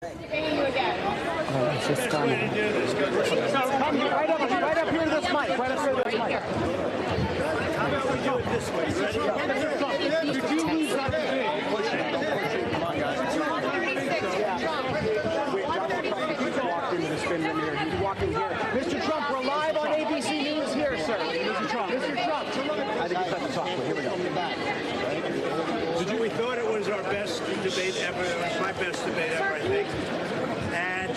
It's just stunning. So come right up here to this mic. Right up here to this mic. How about we do it this way? Ready? Did you lose that debate? Come on, guys. He's walking here. Mr. Trump, we're live on ABC News here, sir. Mr. Trump. I think it's time to talk. Here we go. We thought it was our best debate ever. It was my best debate ever, I think. And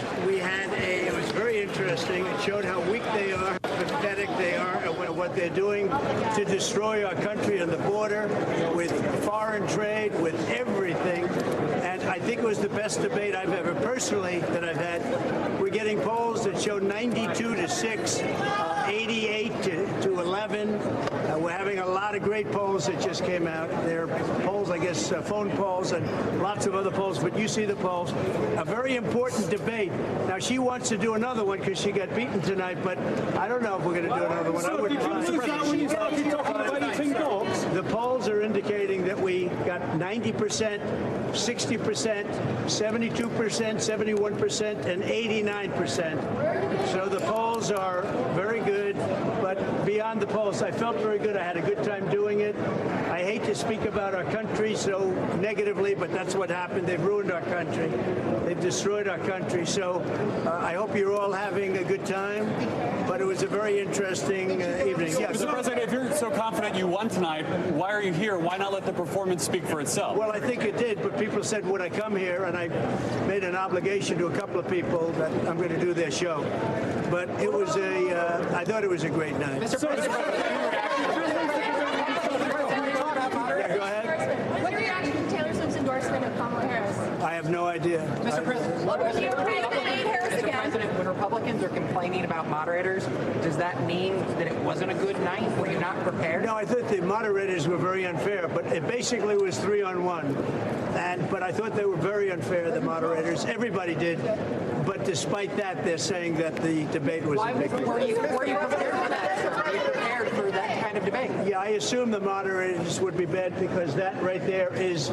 it was very interesting. It showed how weak they are, how pathetic they are, and what they're doing to destroy our country and the border with foreign trade, with everything. And I think it was the best debate I've ever personally that I've had. We're getting polls that show 92 to 6, 88 to 11. We're having a lot of great polls that just came out. They're polls, I guess, phone polls and lots of other polls, but you see the polls. A very important debate. Now, she wants to do another one because she got beaten tonight, but I don't know if we're going to do another one. So did you lose that when you started talking about eating dogs? The polls are indicating that we got 90%, 60%, 72%, 71%, and 89%. So the polls are very good, but beyond the polls, I felt very good. I had a good time doing it. I hate to speak about our country so negatively, but that's what happened. They've ruined our country. They've destroyed our country. So I hope you're all having a good time, but it was a very interesting evening. Yes. Mr. President, if you're so confident you won tonight, why are you here? Why not let the performance speak for itself? Well, I think it did, but people said, would I come here? And I made an obligation to a couple of people that I'm going to do their show. But it was I thought it was a great night. Mr. President, go ahead. What are your reaction to Taylor Swift's endorsement of Kamala Harris? I have no idea. Mr. President, Mr. President, when Republicans are complaining about moderators, does that mean that it wasn't a good night? Were you not prepared? No, I thought the moderators were very unfair, but it basically was 3-on-1. But I thought they were very unfair, the moderators. Everybody did. But despite that, they're saying that the debate was a big deal. Were you prepared for that, sir? Were you prepared for that kind of debate? Yeah, I assume the moderators would be bad because that right there is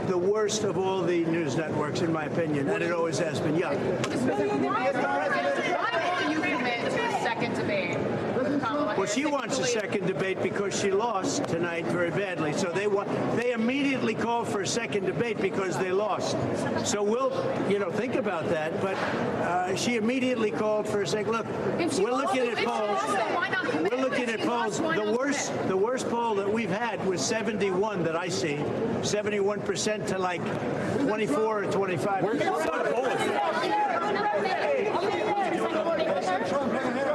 the worst of all the news networks, in my opinion, and it always has been. Yeah. Why will you commit to a second debate with Kamala Harris? Well, she wants a second debate because she lost tonight very badly. So they immediately called for a second debate because they lost. So we'll, think about that. But she immediately called for a second. Look, we're looking at polls. We're looking at polls. The worst poll that we've had was 71 that I see, 71% to like 24 or 25. Where's the poll?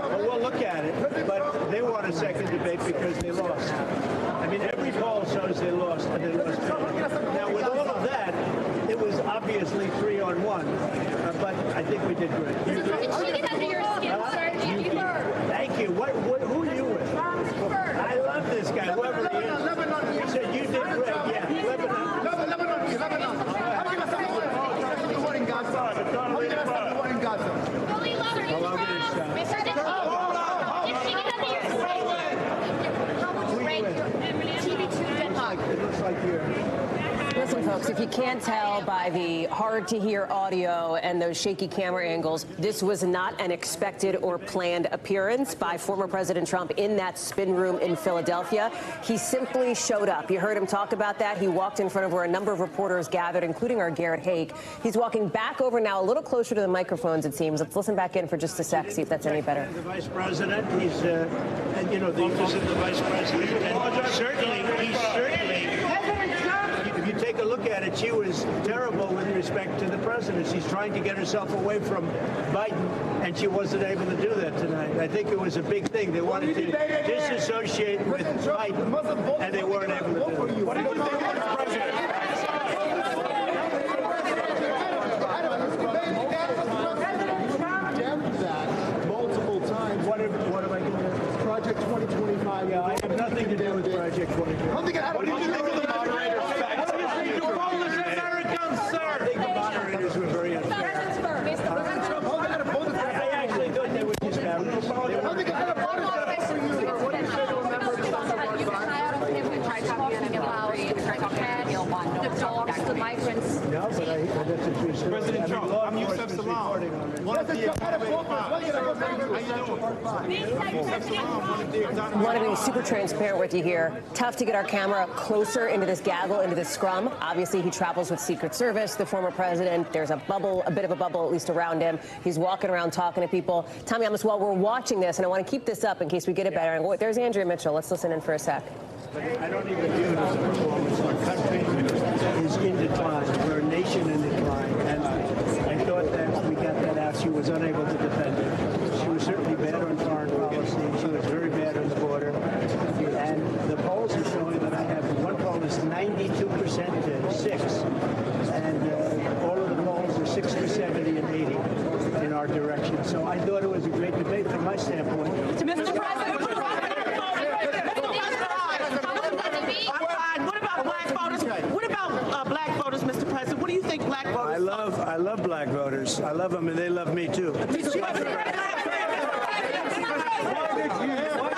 Well, we'll look at it, but they want a second debate because they lost. I mean, every poll shows they lost, and they lost. Now, with all of that, it was obviously 3-on-1, but I think we did great. Thank you. Who are you with? I love this guy, whoever he is. He said you did great. Yeah, Lebanon. Listen, folks, if you can't tell by the hard-to-hear audio and those shaky camera angles, this was not an expected or planned appearance by former President Trump in that spin room in Philadelphia. He simply showed up. You heard him talk about that. He walked in front of where a number of reporters gathered, including our Garrett Haake. He's walking back over now, a little closer to the microphones, it seems. Let's listen back in for just a sec, see if that's any better. The Vice President, he's, the office of the Vice President, and certainly, if you take a look at it, she was terrible with respect to the president. She's trying to get herself away from Biden, and she wasn't able to do that tonight. I think it was a big thing. They wanted to disassociate with Biden, and they weren't able to do it. What do you think of the president? multiple times. What am I doing? Project 2025. Yeah, I have nothing to do with Project 2025. What do you think of the moderators? I think the moderators were very unfair. I actually thought they were just average. You can tie out on him, we try talking to him, reporting on it. Want to be super transparent with you here. Tough to get our camera closer into this gaggle, into this scrum. Obviously, he travels with Secret Service, the former president. There's a bubble, a bit of a bubble, at least around him. He's walking around talking to people. Tommy Amos, while we're watching this, and I want to keep this up in case we get it better. There's Andrea Mitchell. Let's listen in for a sec. But I don't even view it as a performance. Our country is in decline. We're a nation in decline. And I thought that we got that out. She was unable to defend it. She was certainly bad on foreign policy. She was very bad on the border. And the polls are showing that I have one poll is 92% to 6. And all of the polls are 60, 70, and 80 in our direction. So I thought it was a great debate from my standpoint. To Mr. President, what about black voters? What about black voters, Mr. President? What do you think black voters? I love black voters. I love them, and they love me too. Black men, Mr. President, what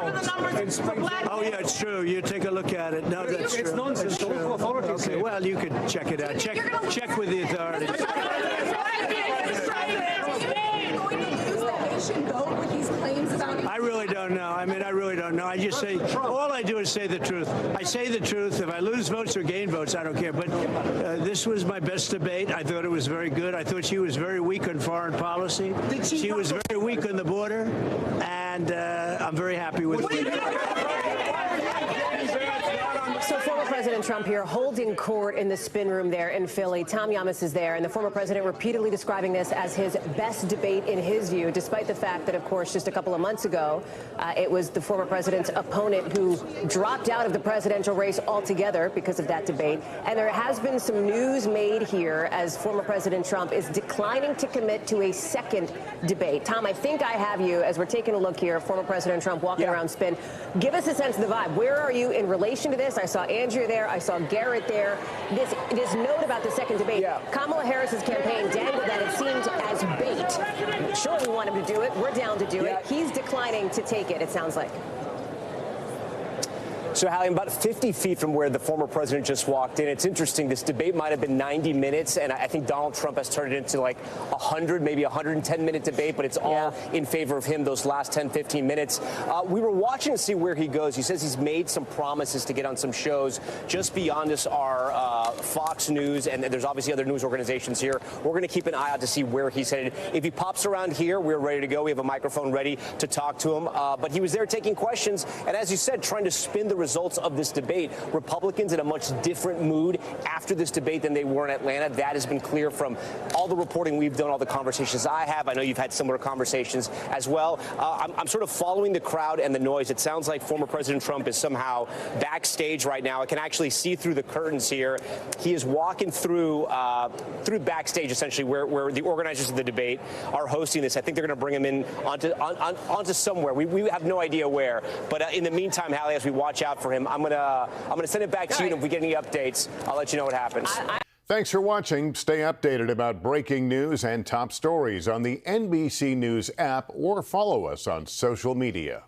are the numbers for black men? Oh yeah, it's true. You take a look at it. No, that's true. It's nonsense. The local authorities. Okay, well, you could check it out. Check with the authorities. I really don't know. I really don't know. I just say, all I do is say the truth. I say the truth. If I lose votes or gain votes, I don't care. But this was my best debate. I thought it was very good. I thought she was very weak on foreign policy. She was very weak on the border. And I'm very happy with it. So former President Trump here holding court in the spin room there in Philly. Tom Llamas is there, and the former president repeatedly describing this as his best debate in his view, despite the fact that, of course, just a couple of months ago, it was the former president's opponent who dropped out of the presidential race altogether because of that debate. And there has been some news made here as former President Trump is declining to commit to a second debate. Tom, I think I have you, as we're taking a look here, former President Trump walking around spin. Give us a sense of the vibe. Where are you in relation to this? I saw Andrea there. I saw Garrett there. This note about the second debate. Kamala Harris's campaign dangled that it seemed as bait. Sure, we want him to do it. We're down to do it. He's declining to take it sounds like. So, Hallie, I'm about 50 feet from where the former president just walked in. It's interesting. This debate might have been 90 minutes, and I think Donald Trump has turned it into like 100, maybe 110-minute debate, but it's all in favor of him those last 10, 15 minutes. We were watching to see where he goes. He says he's made some promises to get on some shows just beyond us are Fox News, and there's obviously other news organizations here. We're going to keep an eye out to see where he's headed. If he pops around here, we're ready to go. We have a microphone ready to talk to him. But he was there taking questions, and as you said, trying to spin the results of this debate. Republicans in a much different mood after this debate than they were in Atlanta. That has been clear from all the reporting we've done, all the conversations I have. I know you've had similar conversations as well. I'm sort of following the crowd and the noise. It sounds like former President Trump is somehow backstage right now. I can actually see through the curtains here. He is walking through backstage, essentially, where the organizers of the debate are hosting this. I think they're going to bring him in onto somewhere. We have no idea where. But in the meantime, Hallie, as we watch out for him, I'm gonna send it back to you. And if we get any updates, I'll let you know what happens. Thanks for watching. Stay updated about breaking news and top stories on the NBC News app or follow us on social media.